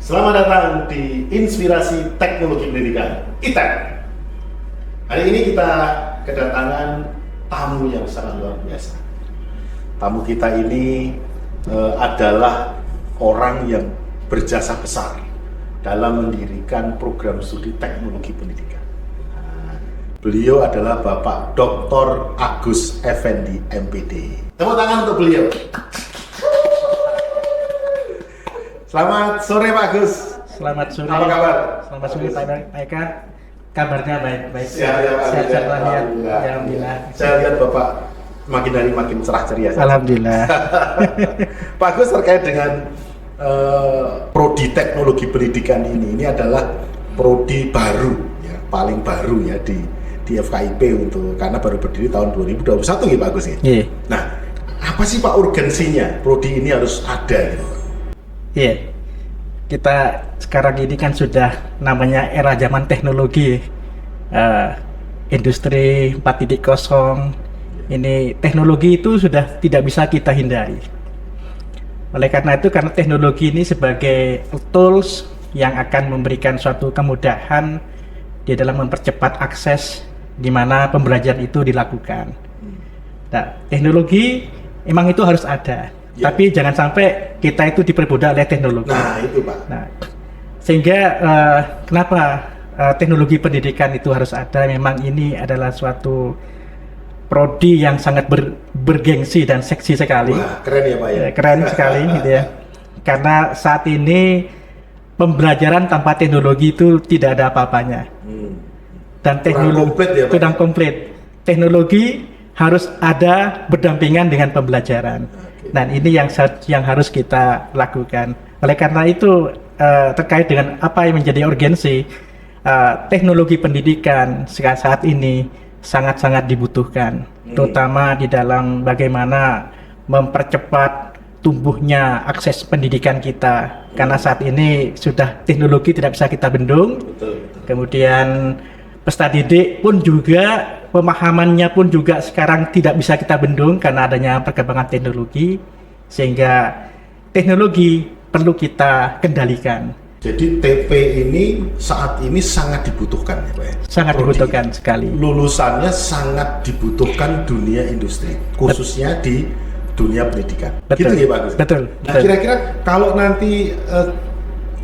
Selamat datang di Inspirasi Teknologi Pendidikan ITEP. Hari ini kita kedatangan tamu yang sangat luar biasa. Tamu kita ini adalah orang yang berjasa besar dalam mendirikan program studi teknologi pendidikan. Beliau adalah Bapak Dr. Agus Effendi, MPD. Tepuk tangan untuk beliau. Selamat sore Pak Agus. Selamat sore. Apa kabar? Selamat sore Pak Eka. Kabarnya baik-baik. Sehat walafiat. Alhamdulillah. Saya lihat Bapak makin hari makin cerah ceria. Alhamdulillah. Pak Agus, terkait dengan prodi teknologi pendidikan ini adalah prodi baru, ya, paling baru ya di FKIP karena baru berdiri tahun 2021 ya Pak Agus ya. Iya. Nah, apa sih Pak urgensinya prodi ini harus ada gitu? Iya. Kita sekarang ini kan sudah namanya era zaman teknologi. Industri 4.0. Ini teknologi itu sudah tidak bisa kita hindari. Oleh karena itu, karena teknologi ini sebagai tools yang akan memberikan suatu kemudahan di dalam mempercepat akses di mana pembelajaran itu dilakukan. Nah, teknologi emang itu harus ada. Ya. Tapi jangan sampai kita itu diperbudak oleh teknologi. Nah, itu Pak. Nah, sehingga kenapa teknologi pendidikan itu harus ada? Memang ini adalah suatu prodi yang sangat bergengsi dan seksi sekali. Wah, keren ya Pak ya. Keren sekali gitu ya. Karena saat ini pembelajaran tanpa teknologi itu tidak ada apa-apanya. Dan teknologi kurang komplit. Teknologi harus ada berdampingan dengan pembelajaran. Dan ini yang harus kita lakukan. Oleh karena itu, terkait dengan apa yang menjadi urgensi, teknologi pendidikan saat ini sangat-sangat dibutuhkan, terutama di dalam bagaimana mempercepat tumbuhnya akses pendidikan kita. Karena saat ini sudah teknologi tidak bisa kita bendung. Kemudian peserta didik pun juga pemahamannya pun juga sekarang tidak bisa kita bendung karena adanya perkembangan teknologi, sehingga teknologi perlu kita kendalikan. Jadi TP ini saat ini sangat dibutuhkan ya Pak ya? Sangat dibutuhkan sekali. Lulusannya sangat dibutuhkan dunia industri, khususnya di dunia pendidikan. Betul. Gitu ya Pak Agus? Betul. Nah, kira-kira kalau nanti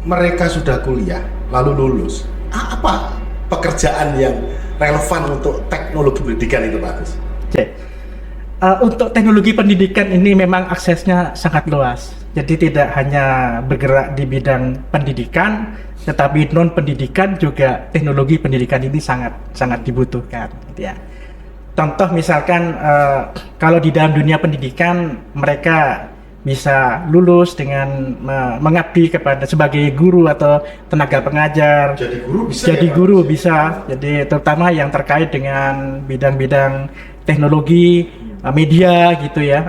mereka sudah kuliah lalu lulus, apa pekerjaan yang relevan untuk teknologi pendidikan itu Pak Agus? Oke. Untuk teknologi pendidikan ini memang aksesnya sangat luas. Jadi tidak hanya bergerak di bidang pendidikan, tetapi non pendidikan juga teknologi pendidikan ini sangat dibutuhkan. Gitu ya. Contoh misalkan kalau di dalam dunia pendidikan mereka bisa lulus dengan mengabdi kepada sebagai guru atau tenaga pengajar. Jadi guru bisa. Jadi ya, guru bisa. Jadi terutama yang terkait dengan bidang-bidang teknologi, media gitu ya.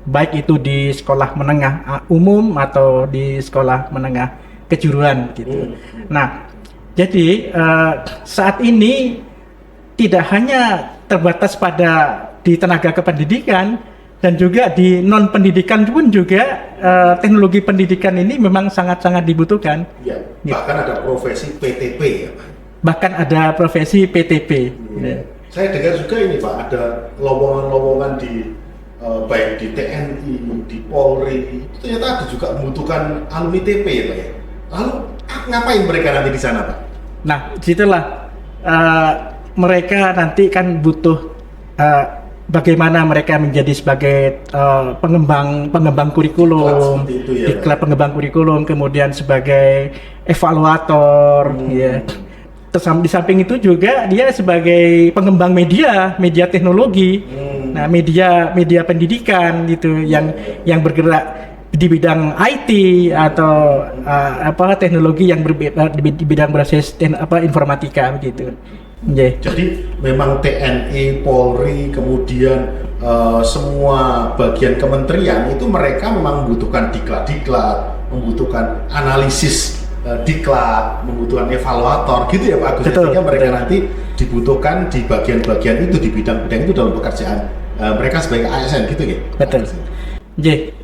Baik itu di sekolah menengah umum atau di sekolah menengah kejuruan gitu. Nah, jadi saat ini tidak hanya terbatas pada di tenaga kependidikan, dan juga di non pendidikan pun juga teknologi pendidikan ini memang sangat-sangat dibutuhkan. Ya, bahkan ada profesi PTP ya Pak. Bahkan ada profesi PTP. Ya. Saya dengar juga ini Pak, ada lowongan-lowongan di baik di TNI, di Polri, ternyata ada juga membutuhkan alumni TP ya Pak ya. Lalu ngapain mereka nanti di sana Pak? Nah, disitulah mereka nanti kan butuh bagaimana mereka menjadi sebagai pengembang kurikulum, diklat pengembang kurikulum, kemudian sebagai evaluator, ya. Terus di samping itu juga dia sebagai pengembang media teknologi, nah media pendidikan gitu, yang bergerak di bidang IT atau teknologi yang di bidang berbasis informatika begitu. Yeah. Jadi memang TNI, Polri, kemudian semua bagian kementerian itu mereka memang membutuhkan diklat, membutuhkan analisis diklat, membutuhkan evaluator gitu ya Pak Agus. Sehingga mereka nanti dibutuhkan di bagian-bagian itu, di bidang-bidang itu dalam pekerjaan mereka sebagai ASN gitu ya. Betul. Jadi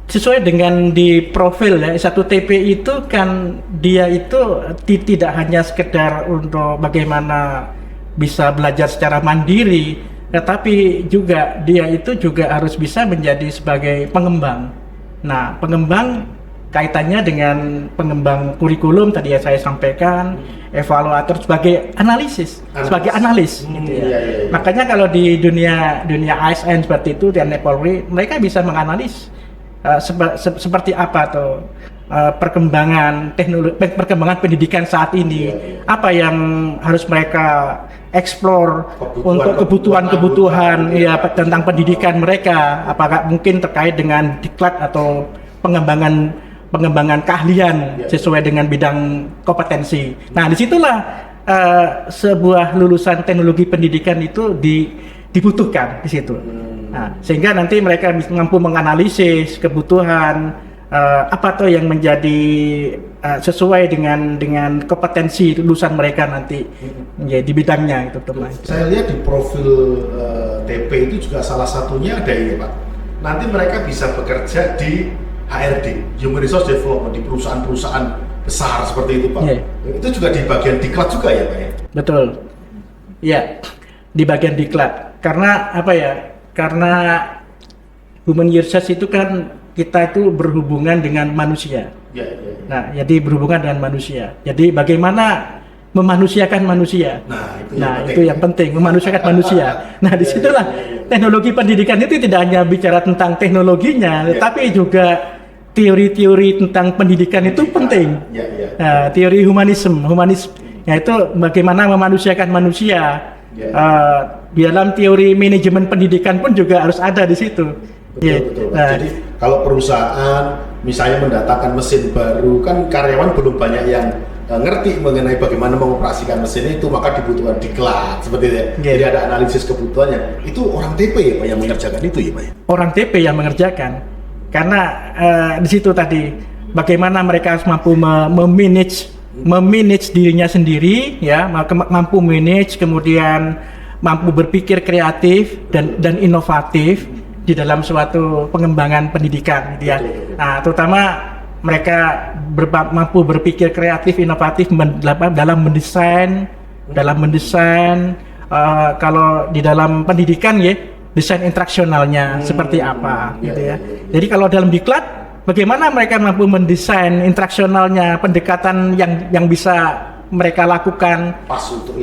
sesuai dengan di profil ya S1TP itu kan dia itu tidak hanya sekedar untuk bagaimana bisa belajar secara mandiri, tetapi juga dia itu juga harus bisa menjadi sebagai pengembang. Nah, pengembang kaitannya dengan pengembang kurikulum tadi ya saya sampaikan, evaluator sebagai sebagai analis gitu ya. Iya. Makanya kalau di dunia ASN seperti itu dan Polri, mereka bisa menganalisis seperti apa tuh perkembangan teknologi, perkembangan pendidikan saat ini, apa yang harus mereka eksplor untuk kebutuhan ya tentang pendidikan mereka, apakah mungkin terkait dengan diklat atau pengembangan keahlian sesuai dengan bidang kompetensi. Nah, disitulah sebuah lulusan teknologi pendidikan itu dibutuhkan di situ. Nah, sehingga nanti mereka bisa mampu menganalisis kebutuhan apa tuh yang menjadi sesuai dengan kompetensi lulusan mereka nanti di bidangnya itu teman. Saya lihat di profil TP itu juga salah satunya ada ini Pak. Nanti mereka bisa bekerja di HRD, Human Resource Development, di perusahaan-perusahaan besar seperti itu Pak. Itu juga di bagian diklat juga ya Pak ya? Betul. Ya, di bagian diklat. Karena apa ya? Karena human research itu kan kita itu berhubungan dengan manusia. Nah, jadi berhubungan dengan manusia. Jadi bagaimana memanusiakan manusia. Nah, itu yang penting, memanusiakan manusia. Nah, disitulah teknologi pendidikan itu tidak hanya bicara tentang teknologinya, tetapi juga teori-teori tentang pendidikan itu penting. Nah, teori humanisme, yaitu bagaimana memanusiakan manusia. Di dalam teori manajemen pendidikan pun juga harus ada di situ. Betul. Nah, jadi kalau perusahaan misalnya mendatangkan mesin baru, kan karyawan belum banyak yang ngerti mengenai bagaimana mengoperasikan mesin itu, maka dibutuhkan diklat seperti itu. Jadi ada analisis kebutuhannya. Itu orang TP ya Pak yang mengerjakan itu ya Pak? Orang TP yang mengerjakan. Karena di situ tadi bagaimana mereka mampu memanage dirinya sendiri, ya, mampu manage, kemudian mampu berpikir kreatif dan inovatif di dalam suatu pengembangan pendidikan, gitu ya. Nah, terutama mereka mampu berpikir kreatif, inovatif dalam mendesain, kalau di dalam pendidikan ya, desain instruksionalnya seperti apa, gitu ya. Jadi kalau dalam diklat, bagaimana mereka mampu mendesain instruksionalnya, pendekatan yang bisa mereka lakukan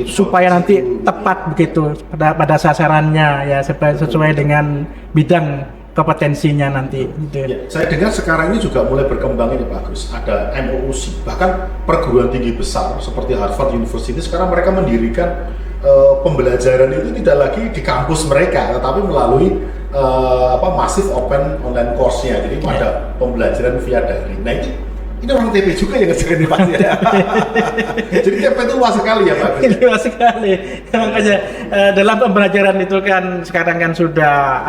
supaya nanti tepat begitu pada sasarannya ya, sesuai dengan bidang kompetensinya nanti. Ya, saya dengar sekarang ini juga mulai berkembang ini Pak Agus, ada MOOC, bahkan perguruan tinggi besar seperti Harvard University sekarang mereka mendirikan pembelajaran itu tidak lagi di kampus mereka, tetapi melalui massive open online course-nya. Jadi ada pembelajaran via daring. Nah, ini orang TP juga yang ngerjain ini Pak ya. Jadi TP itu luas sekali ya Pak. Luas sekali. Makanya dalam pembelajaran itu kan sekarang kan sudah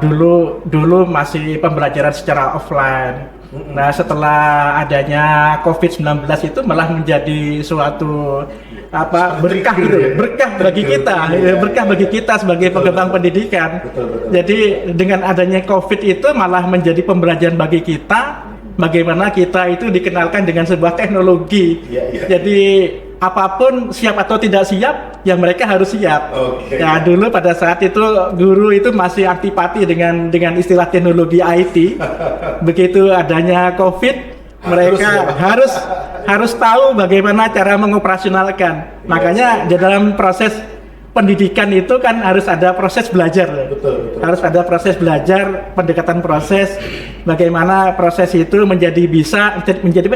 dulu masih pembelajaran secara offline. Nah, setelah adanya COVID-19 itu malah menjadi suatu berkah gitu, berkah bagi kita sebagai pengembang pendidikan. Betul. Jadi dengan adanya COVID itu malah menjadi pembelajaran bagi kita bagaimana kita itu dikenalkan dengan sebuah teknologi. Jadi apapun siap atau tidak siap, ya mereka harus siap. Ya dulu pada saat itu guru itu masih antipati dengan istilah teknologi IT. Begitu adanya COVID, mereka harus tahu bagaimana cara mengoperasionalkan. Makanya di dalam proses pendidikan itu kan harus ada proses belajar. Betul. Harus ada proses belajar, pendekatan proses, bagaimana proses itu menjadi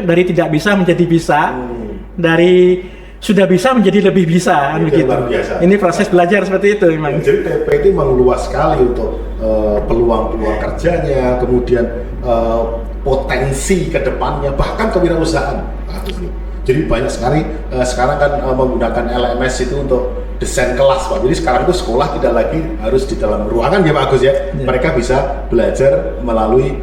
dari tidak bisa menjadi bisa, dari sudah bisa menjadi lebih bisa, begitu. Ini proses belajar seperti itu memang. Jadi TP itu memang luas sekali untuk peluang-peluang kerjanya, kemudian potensi ke depannya, bahkan kewirausahaan. Jadi banyak sekali sekarang kan menggunakan LMS itu untuk desain kelas Pak. Jadi sekarang itu sekolah tidak lagi harus di dalam ruangan ya Pak Agus ya. Mereka bisa belajar melalui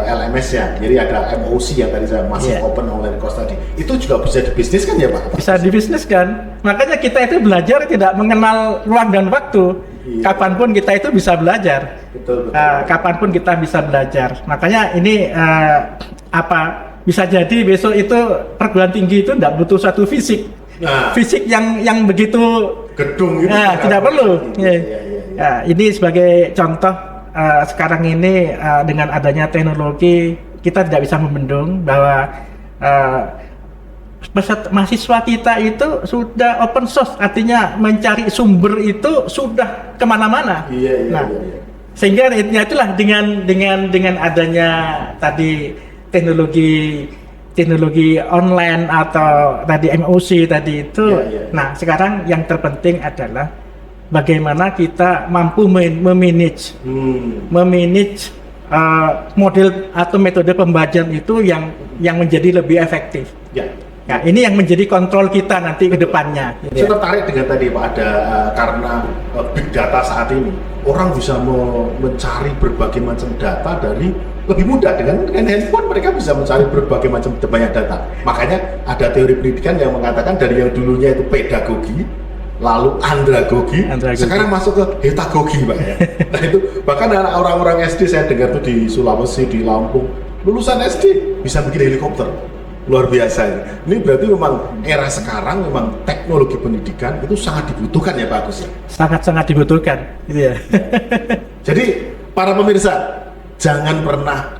LMS-nya. Jadi ada MOOC yang tadi saya open online course tadi. Itu juga bisa dibisniskan ya Pak? Bisa dibisniskan. Makanya kita itu belajar tidak mengenal ruang dan waktu. Iya. Kapanpun kita itu bisa belajar. Betul. Kapanpun kita bisa belajar. Makanya ini bisa jadi besok itu perguruan tinggi itu tidak butuh satu fisik. Nah. Fisik yang begitu Gedung itu tidak perlu. Iya. Ini sebagai contoh sekarang ini dengan adanya teknologi kita tidak bisa membendung bahwa mahasiswa kita itu sudah open source, artinya mencari sumber itu sudah kemana-mana. Iya. Sehingga itulah dengan adanya tadi teknologi online atau tadi MOC tadi itu. Iya. Nah, sekarang yang terpenting adalah bagaimana kita mampu memanage model atau metode pembelajaran itu yang menjadi lebih efektif. Ya. Nah, ini yang menjadi kontrol kita nanti ke depannya. Saya tertarik dengan tadi Pak, ada karena big data saat ini orang bisa mencari berbagai macam data dari lebih mudah dengan handphone, mereka bisa mencari berbagai macam banyak data. Makanya ada teori pendidikan yang mengatakan dari yang dulunya itu pedagogi, lalu andragogi. Sekarang masuk ke hetagogi Pak ya. Nah itu bahkan orang-orang SD saya dengar tuh di Sulawesi, di Lampung, lulusan SD bisa bikin helikopter. Luar biasa ini berarti memang era sekarang memang teknologi pendidikan itu sangat dibutuhkan ya Pak Agus ya? Sangat-sangat dibutuhkan gitu ya. Jadi para pemirsa jangan pernah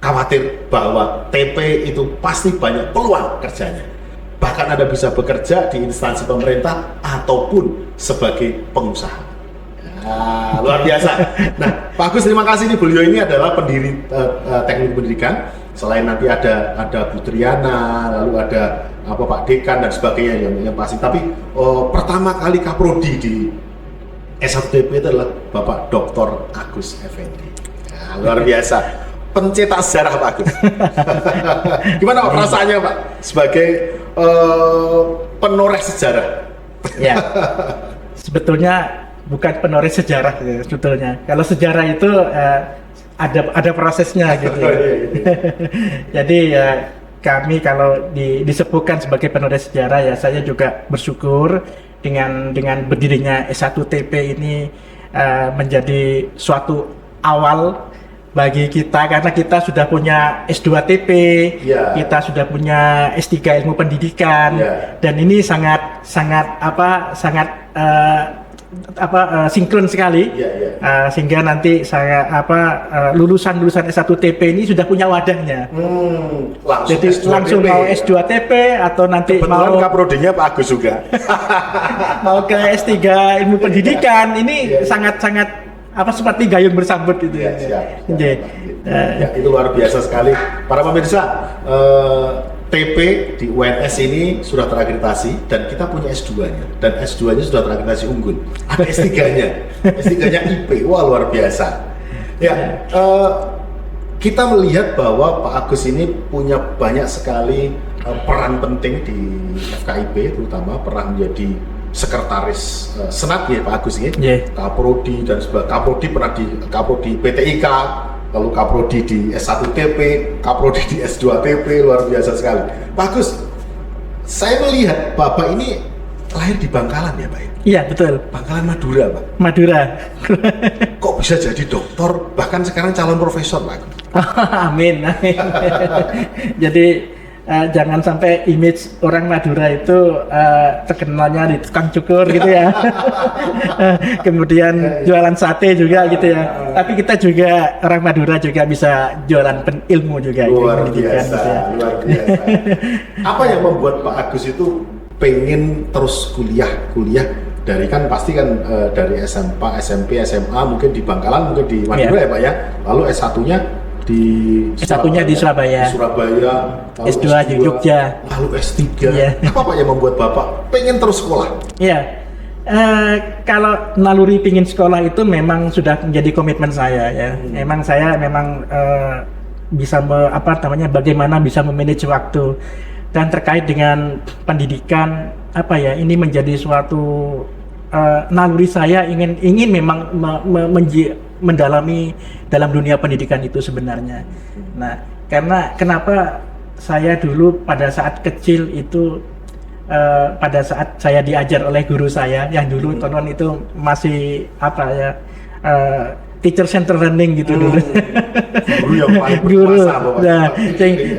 khawatir bahwa TP itu pasti banyak peluang kerjanya, bahkan Anda bisa bekerja di instansi pemerintah ataupun sebagai pengusaha. Luar biasa. Nah Pak Agus terima kasih, beliau ini adalah pendiri teknik pendidikan. Selain nanti ada Bu Triana, lalu ada Pak Dekan dan sebagainya yang pasti. Tapi pertama kali kaprodi di S1TP itu adalah Bapak Dr. Agus Effendi. Nah, luar biasa, pencetak sejarah Pak Agus. Gimana Pak perasaannya Pak sebagai penoreh sejarah? Ya, sebetulnya bukan penoreh sejarah sebetulnya. Kalau sejarah itu ada prosesnya gitu ya. Jadi ya kami kalau disebutkan sebagai penulis sejarah ya saya juga bersyukur dengan berdirinya S1TP ini menjadi suatu awal bagi kita karena kita sudah punya S2TP, kita sudah punya S3 ilmu pendidikan dan ini sangat sinkron sekali, sehingga nanti saya lulusan S1TP ini sudah punya wadahnya. Jadi langsung mau S2TP atau nanti kebetulan kaprodinya Pak Agus juga. mau ke S3 ilmu pendidikan ini sangat-sangat seperti gayung bersambut gitu ya. Itu luar biasa sekali. Para pemirsa, TP di UNS ini sudah terakreditasi dan kita punya S2-nya dan S2-nya sudah terakreditasi unggul. Ada S3-nya, S3-nya IP, wah luar biasa. Ya, kita melihat bahwa Pak Agus ini punya banyak sekali peran penting di FKIP, terutama peran menjadi sekretaris senat ya Pak Agus ya, Kaprodi dan sebagainya. Kaprodi pernah di Kaprodi PTIK. Lalu kaprodi di S1TP, kaprodi di S2TP, luar biasa sekali. Pak Agus, saya melihat Bapak ini lahir di Bangkalan ya Pak? Iya betul. Bangkalan Madura Pak? Madura. Kok bisa jadi doktor, bahkan sekarang calon profesor Pak Agus? Amin. Jadi jangan sampai image orang Madura itu terkenalnya di tukang cukur gitu ya. Kemudian jualan sate juga gitu ya. Tapi kita juga orang Madura juga bisa jualan ilmu juga. Luar biasa, luar biasa. Apa yang membuat Pak Agus itu pengen terus kuliah dari kan pasti kan dari SMP, SMA mungkin di Bangkalan, mungkin di Madura ya Pak ya. Lalu S1-nya di Surabaya, S2 di Jogja, lalu S3. Apa Pak yang membuat Bapak pengen terus sekolah? Iya, kalau naluri pingin sekolah itu memang sudah menjadi komitmen saya ya. Memang saya bisa bagaimana bisa memanage waktu dan terkait dengan pendidikan ini menjadi suatu naluri saya ingin memang mendalami dalam dunia pendidikan itu sebenarnya. Nah, kenapa saya dulu pada saat kecil itu pada saat saya diajar oleh guru saya yang dulu konon itu masih apa ya, teacher center learning gitu dulu. Guru yang paling Guru. berkuasa, Bapak. Nah,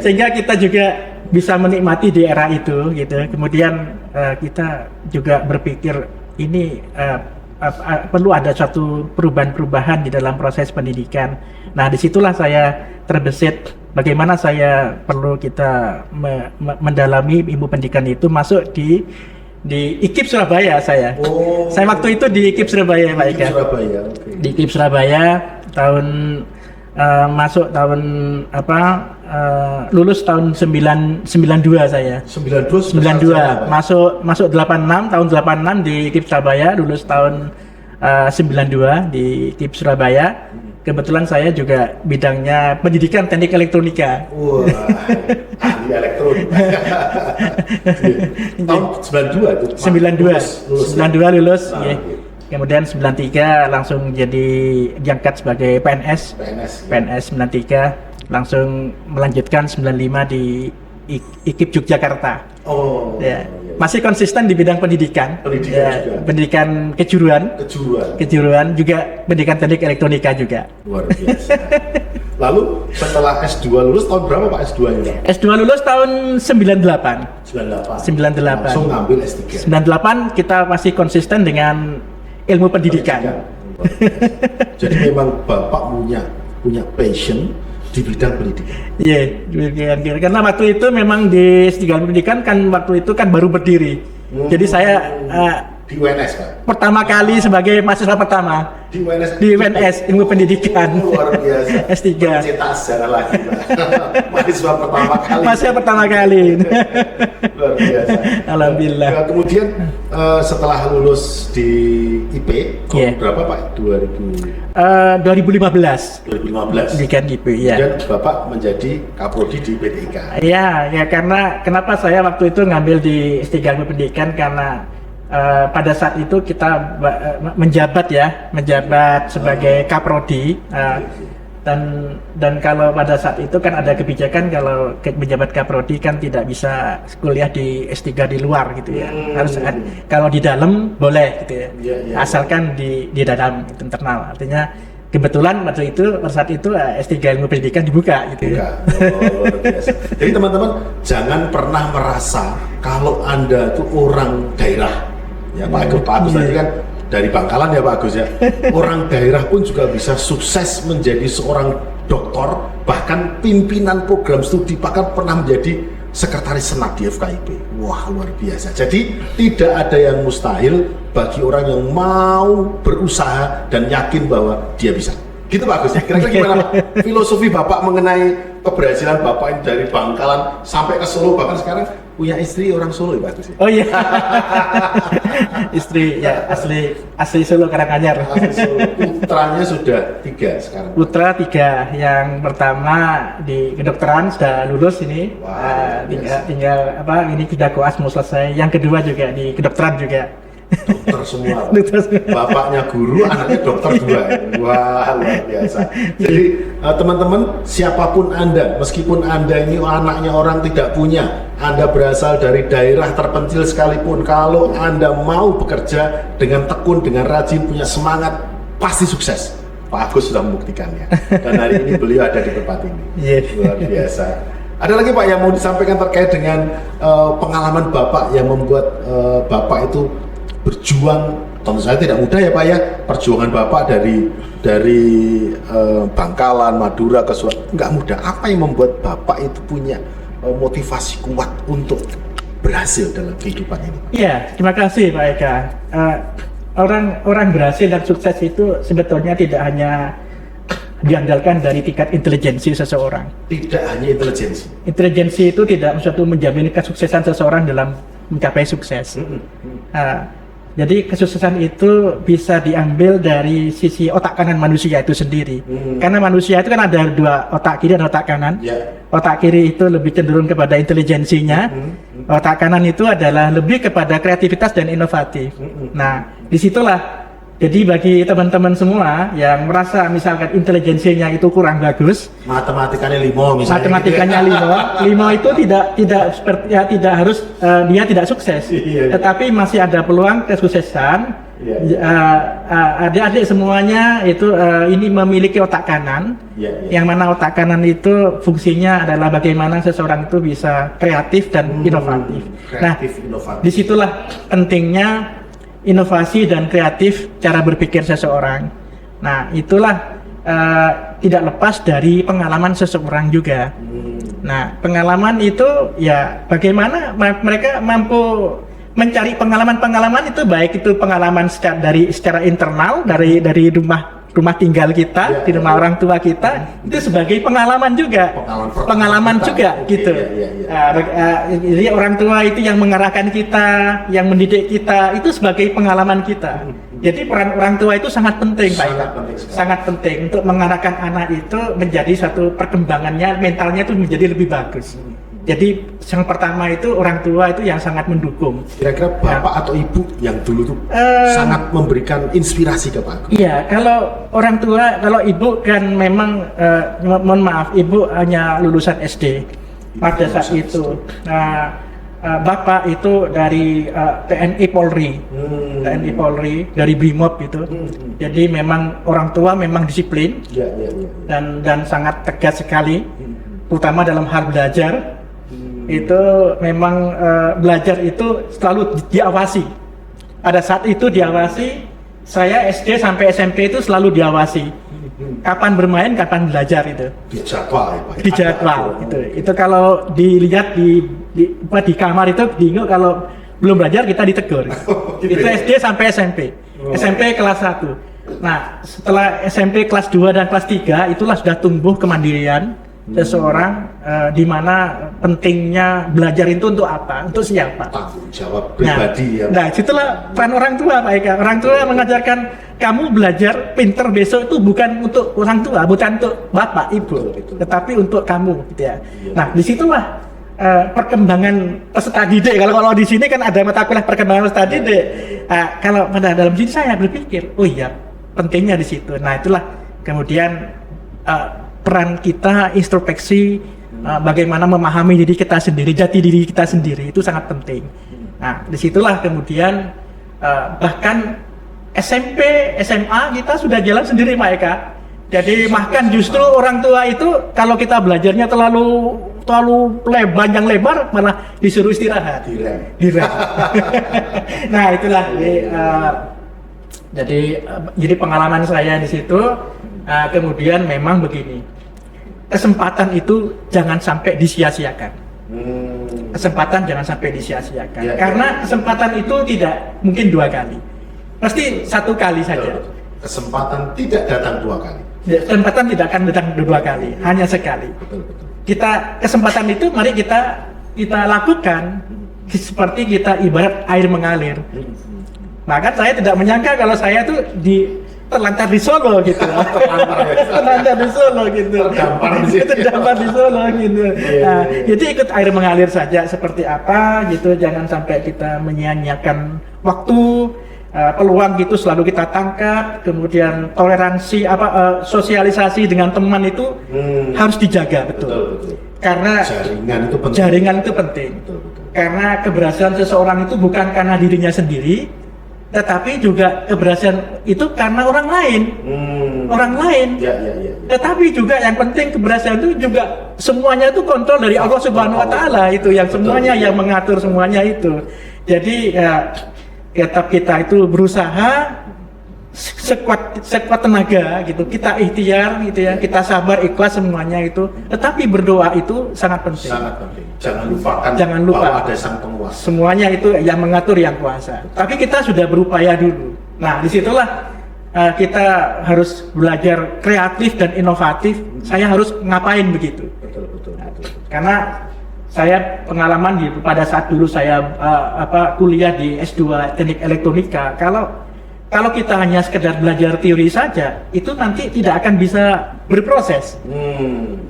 sehingga kita juga bisa menikmati di era itu gitu. Kemudian kita juga berpikir ini perlu ada suatu perubahan-perubahan di dalam proses pendidikan. Nah, disitulah saya terbesit bagaimana saya perlu kita mendalami ilmu pendidikan itu, masuk di IKIP Surabaya saya. Oh. Saya waktu itu di IKIP Surabaya, Pak Eka. Surabaya, oke. Di IKIP Surabaya tahun masuk tahun lulus tahun 92 saya. 92 Masuk 86 tahun 86 di IKIP Surabaya, lulus tahun 92 di IKIP Surabaya. Kebetulan saya juga bidangnya pendidikan teknik elektronika. Wah, ahli elektronik. Tahun 92 itu. 92 lulus. Ah, Ya. oke. Kemudian 93 langsung jadi diangkat sebagai PNS. PNS 93, langsung melanjutkan 95 di IKIP Yogyakarta. Oh. Ya. Iya. Masih konsisten di bidang pendidikan. Pendidikan Ya, juga. pendidikan kejuruan juga pendidikan teknik elektronika juga. Luar biasa. Lalu setelah S2 lulus tahun berapa Pak S2-nya? S2 lulus tahun 98. 98. Langsung ngambil S3. 98 kita masih konsisten dengan ilmu pendidikan. Luar biasa. Jadi memang Bapak punya passion di bidang pendidikan. Iya, karena waktu itu memang di S3 pendidikan kan waktu itu kan baru berdiri. Jadi saya Di UNS Pak? pertama kali sebagai mahasiswa pertama Di UNS? di UNS ilmu pendidikan. Luar biasa. S3. Cetak sejarah lagi Pak. Mahasiswa pertama kali. Mahasiswa pertama kali. Luar biasa. Alhamdulillah. Nah, kemudian setelah lulus di IP tahun Iya. berapa Pak? 2015 2015. pendidikan IP ya. Kemudian Bapak menjadi Kaprodi di PTIK. Ya karena kenapa saya waktu itu ngambil di S3 ilmu pendidikan karena pada saat itu kita menjabat sebagai Kaprodi, dan kalau pada saat itu kan ada kebijakan kalau menjabat Kaprodi kan tidak bisa kuliah di S3 di luar gitu ya. Harus kalau di dalam boleh gitu ya. Iya. Asalkan di dalam internal. Artinya kebetulan pada saat itu S3 ilmu pendidikan dibuka gitu ya. Luar biasa. Jadi teman-teman jangan pernah merasa kalau Anda itu orang daerah. Ya Pak Agus tadi kan dari Bangkalan ya Pak Agus ya. Orang daerah pun juga bisa sukses menjadi seorang doktor, bahkan pimpinan program studi, bahkan pernah menjadi sekretaris senat di FKIP. Wah, luar biasa. Jadi tidak ada yang mustahil bagi orang yang mau berusaha dan yakin bahwa dia bisa. Gitu Pak Agus ya. Kira-kira gimana Pak? Filosofi Bapak mengenai keberhasilan Bapak ini dari Bangkalan sampai ke Solo, bahkan sekarang punya istri orang Solo ya Pak Agus ya? Oh iya. Istri ya asli Solo Karanganyar. Asli Solo. Putranya sudah 3 sekarang. Putra 3, yang pertama di kedokteran sudah lulus ini. Wah, tinggal ini sudah koas mau selesai. Yang kedua juga di kedokteran juga. Dokter semua. Dokter semua. Bapaknya guru, anaknya dokter juga. Wah, luar biasa. Jadi teman-teman, siapapun Anda, meskipun Anda ini anaknya orang tidak punya, Anda berasal dari daerah terpencil sekalipun, kalau Anda mau bekerja dengan tekun, dengan rajin, punya semangat, pasti sukses. Pak Agus sudah membuktikannya. Dan hari ini beliau ada di tempat ini. Luar biasa. Ada lagi Pak yang mau disampaikan terkait dengan pengalaman Bapak yang membuat Bapak itu berjuang, tentu saja tidak mudah ya Pak ya, perjuangan Bapak dari Bangkalan, Madura ke Solo, nggak mudah. Apa yang membuat Bapak itu punya motivasi kuat untuk berhasil dalam kehidupan ini? Iya, terima kasih Pak Eka. Orang berhasil dan sukses itu sebetulnya tidak hanya diandalkan dari tingkat intelijensi seseorang. Tidak hanya intelijensi. Intelijensi itu tidak suatu menjamin kesuksesan seseorang dalam mencapai sukses. Jadi kesuksesan itu bisa diambil dari sisi otak kanan manusia itu sendiri. Karena manusia itu kan ada 2, otak kiri dan otak kanan. Otak kiri itu lebih cenderung kepada intelijensinya. Otak kanan itu adalah lebih kepada kreativitas dan inovatif. Nah, disitulah Jadi bagi teman-teman semua yang merasa misalkan intelijensinya itu kurang bagus, matematikanya 5 misalnya. Matematikanya gitu ya. 5 itu tidak seperti ya, tidak harus dia tidak sukses, Iya. tetapi masih ada peluang kesuksesan. Iya. Adik-adik semuanya itu ini memiliki otak kanan, Iya. yang mana otak kanan itu fungsinya adalah bagaimana seseorang itu bisa kreatif dan inovatif. Nah, Kreatif, inovatif. disitulah pentingnya inovasi dan kreatif cara berpikir seseorang. Nah, itulah tidak lepas dari pengalaman seseorang juga. Nah, pengalaman itu ya bagaimana mereka mampu mencari pengalaman-pengalaman itu, baik itu pengalaman secara internal dari rumah tinggal kita, di rumah orang tua kita, itu sebagai pengalaman juga, pengalaman juga gitu. Jadi orang tua itu yang mengarahkan kita, yang mendidik kita, itu sebagai pengalaman kita. Jadi peran orang tua itu sangat penting, Pak Ika. Sangat penting untuk mengarahkan anak itu menjadi satu perkembangannya, mentalnya itu menjadi lebih bagus. Jadi yang pertama itu orang tua itu yang sangat mendukung. Kira-kira bapak atau ibu yang dulu tuh sangat memberikan inspirasi ke Pak? Iya, kalau orang tua, kalau ibu kan memang mohon maaf, ibu hanya lulusan SD pada saat itu. Nah, bapak itu dari TNI Polri, TNI Polri dari Brimob itu. Jadi memang orang tua memang disiplin dan sangat tegas sekali, terutama dalam hal belajar. Itu memang belajar itu selalu diawasi. Pada saat itu diawasi, saya SD sampai SMP itu selalu diawasi. Kapan bermain, kapan belajar itu. Dijadwal ya Pak? Dijadwal itu. Itu kalau dilihat di kamar itu bingung kalau belum belajar kita ditegur. Itu SD sampai SMP. SMP kelas 1. Nah, setelah SMP kelas 2 dan kelas 3 itulah sudah tumbuh kemandirian seseorang, di mana pentingnya belajar itu untuk apa, untuk siapa, tanggung jawab pribadi. Nah, situlah peran orang tua, Pak Eka. Orang tua mengajarkan kamu belajar pinter besok itu bukan untuk orang tua, bukan untuk bapak ibu, tetapi untuk kamu, gitu ya. Nah, disitulah perkembangan peserta didik. Kalau di sini kan ada mata kuliah perkembangan peserta didik. Kalau pada dalam sini saya berpikir, oh iya, pentingnya di situ. Nah, itulah kemudian peran kita introspeksi, bagaimana memahami diri kita sendiri, jati diri kita sendiri itu sangat penting. Nah, disitulah kemudian bahkan SMP, SMA kita sudah jalan sendiri, Pak Eka. Jadi bahkan justru orang tua itu kalau kita belajarnya terlalu panjang lebar, malah disuruh istirahat. Direm. Nah, itulah. Jadi pengalaman saya di situ. Kemudian memang begini. Kesempatan itu jangan sampai disia-siakan. Kesempatan jangan sampai disia-siakan. Karena kesempatan itu tidak mungkin 2 kali. Pasti 1 kali saja. Kesempatan tidak datang 2 kali. Kesempatan tidak akan datang 2 kali, hanya sekali. Betul. Kesempatan itu mari kita lakukan seperti kita ibarat air mengalir. Bahkan saya tidak menyangka kalau saya tuh terlantar di Solo gitu. Terlantar di Solo gitu. Terdampar di Solo gitu. Nah, jadi ikut air mengalir saja seperti apa gitu, jangan sampai kita menyia-nyiakan waktu, peluang gitu selalu kita tangkap, kemudian toleransi sosialisasi dengan teman itu harus dijaga betul. Karena jaringan itu penting. Betul. Karena keberhasilan seseorang itu bukan karena dirinya sendiri, tetapi juga keberhasilan itu karena orang lain. Tetapi juga yang penting keberhasilan itu juga semuanya itu kontrol dari Allah Subhanahu Wa Taala, itu yang semuanya yang mengatur semuanya itu. Jadi tetap kita itu berusaha sekuat tenaga gitu, kita ikhtiar gitu ya, kita sabar, ikhlas semuanya itu. Tetapi berdoa itu sangat penting. Jangan lupa bahwa ada Sang Penguasa. Semuanya itu yang mengatur yang kuasa. Tapi kita sudah berupaya dulu. Nah, disitulah kita harus belajar kreatif dan inovatif. Saya harus ngapain begitu. Betul. Karena saya pengalaman pada saat dulu saya kuliah di S2 Teknik Elektronika. Kalau kita hanya sekedar belajar teori saja, itu nanti tidak akan bisa berproses.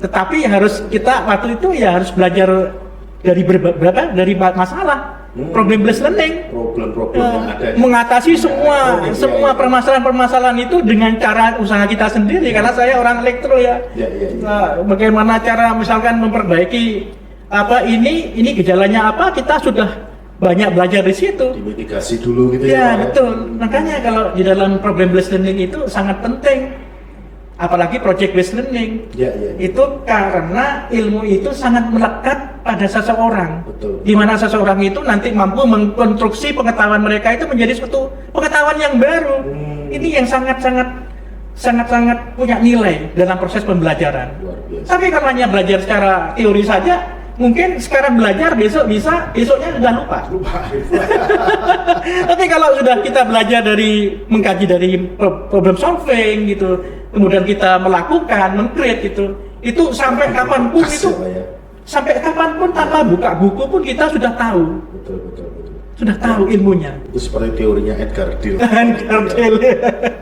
Tetapi kita waktu itu ya harus belajar dari masalah. problem-based learning. Problem-problem yang ada. Mengatasi semua permasalahan-permasalahan itu dengan cara usaha kita sendiri, karena saya orang elektro ya. Nah, bagaimana cara misalkan memperbaiki ini gejalanya apa, kita sudah banyak belajar di situ. Dimitigasi dulu gitu ya. Betul. Makanya kalau di dalam problem-based learning itu sangat penting. Apalagi project-based learning, itu karena ilmu itu sangat melekat pada seseorang. Betul. Di mana seseorang itu nanti mampu mengkonstruksi pengetahuan mereka itu menjadi suatu pengetahuan yang baru. Ini yang sangat punya nilai dalam proses pembelajaran. Tapi kalau hanya belajar secara teori saja, mungkin sekarang belajar besoknya sudah lupa. Tapi kalau sudah kita belajar mengkaji dari problem solving gitu, kemudian kita melakukan, meng-create itu sampai kapanpun sampai kapanpun tanpa buka buku pun kita sudah tahu. Betul. Sudah tahu ilmunya. Itu seperti teorinya Edgar Dill.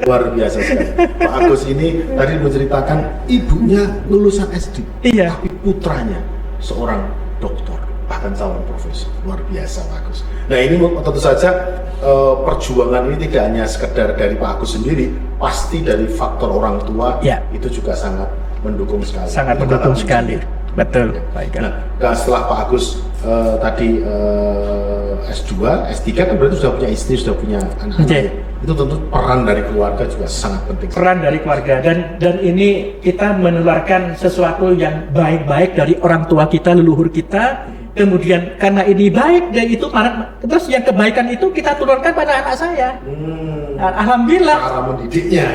Luar biasa sekali. Pak Agus ini tadi menceritakan ibunya lulusan SD, tapi putranya seorang doktor, bahkan calon profesor. Luar biasa Pak Agus. Nah ini tentu saja perjuangan ini tidak hanya sekedar dari Pak Agus sendiri, pasti dari faktor orang tua itu juga sangat mendukung sekali. Sangat mendukung sekali. Betul. Nah, setelah Pak Agus tadi S2, S3 kan berarti sudah punya istri, sudah punya anak-anak. Itu tentu peran dari keluarga juga sangat penting. Peran dari keluarga dan ini kita menularkan sesuatu yang baik-baik dari orang tua kita, leluhur kita. Kemudian karena ini baik dan itu terus yang kebaikan itu kita tularkan pada anak saya. Alhamdulillah.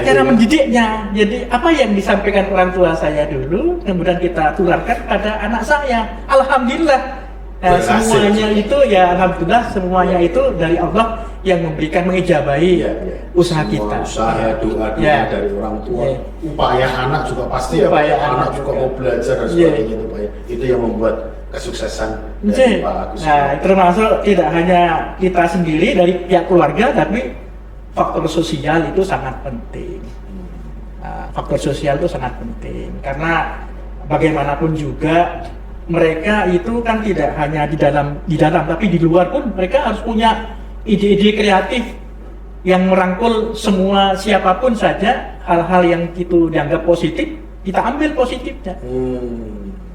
Cara mendidiknya. Jadi apa yang disampaikan orang tua saya dulu, kemudian kita tularkan pada anak saya. Alhamdulillah. Semuanya itu alhamdulillah semuanya itu dari Allah yang memberikan mengijabahi usaha kita. Usaha doa dari orang tua. Upaya anak juga pasti anak juga mau belajar dan sebagainya itu yang membuat kesuksesan dari Pak Agus. Nah, termasuk tidak hanya kita sendiri dari pihak keluarga, tapi faktor sosial itu sangat penting. Faktor sosial itu sangat penting karena bagaimanapun juga mereka itu kan tidak hanya di dalam tapi di luar pun mereka harus punya ide-ide kreatif yang merangkul semua siapapun saja. Hal-hal yang itu dianggap positif kita ambil positifnya.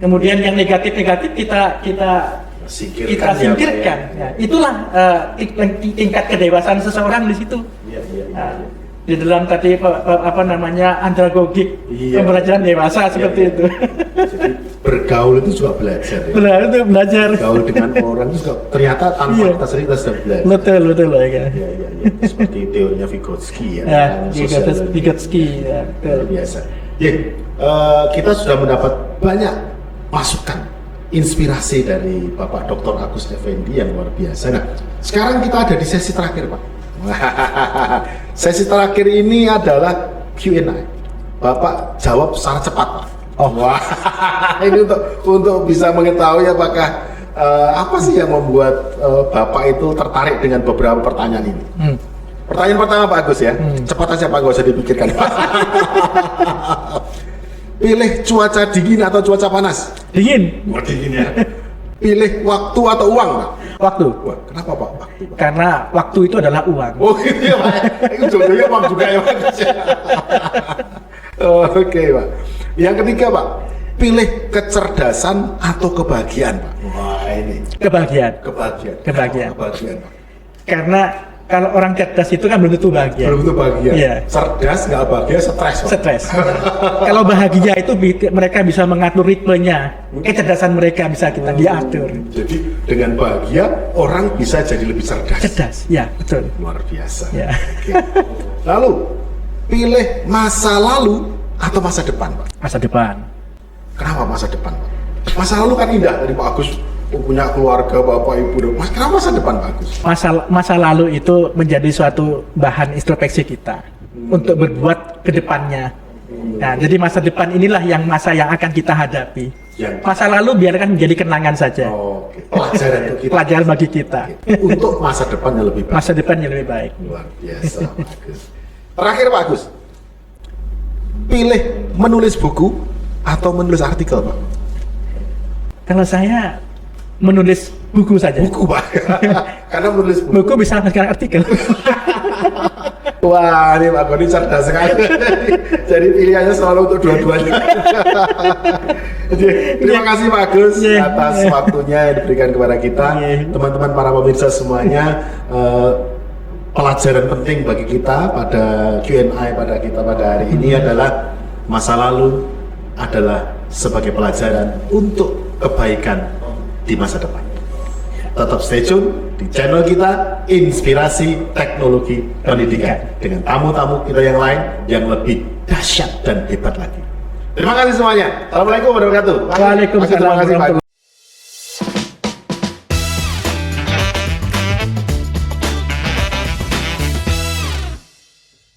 Kemudian yang negatif kita singkirkan. Itulah tingkat kedewasaan seseorang di situ. Di dalam tadi andragogik pembelajaran dewasa seperti itu. Jadi bergaul itu juga belajar. Bergaul dengan orang itu juga ternyata tanpa kita sering kita sudah belajar. Betul ya. Seperti teorinya Vygotsky Vygotsky luar biasa. Kita sudah mendapat banyak masukan, inspirasi dari Bapak Dr. Agus Effendi yang luar biasa. Nah, sekarang kita ada di sesi terakhir, Pak. Sesi terakhir ini adalah Q&A. Bapak jawab secara cepat, Pak. Wah, ini untuk bisa mengetahui apakah apa sih yang membuat Bapak itu tertarik dengan beberapa pertanyaan ini. Pertanyaan pertama Pak Agus ya, cepat aja Pak, nggak usah dipikirkan. Pilih cuaca dingin atau cuaca panas? Dingin. Dingin ya. Pilih waktu atau uang, Pak? Waktu. Wah, kenapa Pak? Waktu, Pak? Karena waktu itu adalah uang. Oh iya Pak, itu jodohnya uang juga ya Pak. Oke Pak. Yang ketiga Pak, pilih kecerdasan atau kebahagiaan Pak? Wah ini. Kebahagiaan. Pak. Karena kalau orang cerdas itu kan belum tentu bahagia. Iya. Cerdas nggak bahagia, stres. Kalau bahagia itu mereka bisa mengatur ritmenya, kecerdasan mereka bisa kita diatur. Jadi dengan bahagia orang bisa jadi lebih cerdas. Cerdas, ya betul. Luar biasa. Ya. Oke. Lalu pilih masa lalu atau masa depan, Pak? Masa depan. Kenapa masa depan, Pak? Masa lalu kan indah dari Pak Agus. Punya keluarga, bapak ibu, kenapa masa depan bagus? Masa lalu itu menjadi suatu bahan introspeksi kita untuk berbuat ke depannya. Nah, jadi masa depan inilah yang akan kita hadapi. Masa lalu biarkan menjadi kenangan saja. Pelajaran untuk kita. Pelajaran bagi kita. Untuk masa depan yang lebih baik. Masa depan yang lebih baik. Luar biasa, Pak Agus. Terakhir Pak Agus, pilih menulis buku atau menulis artikel, Pak? Kalau saya menulis buku saja. Buku Pak. Karena menulis Buku bisa menghasilkan artikel. Wah, ini Pak Goni cerdas sekali. Jadi pilihannya selalu untuk dua-duanya. Terima kasih Pak Agus atas waktunya yang diberikan kepada kita. Teman-teman para pemirsa semuanya, pelajaran penting bagi kita pada Q&A pada kita pada hari ini adalah masa lalu adalah sebagai pelajaran untuk kebaikan di masa depan. Tetap stay tune di channel kita Inspirasi Teknologi Pendidikan dengan tamu-tamu kita yang lain yang lebih dahsyat dan hebat lagi. Terima kasih semuanya. Assalamualaikum warahmatullahi wabarakatuh. Waalaikumsalam. Terima kasih Pak.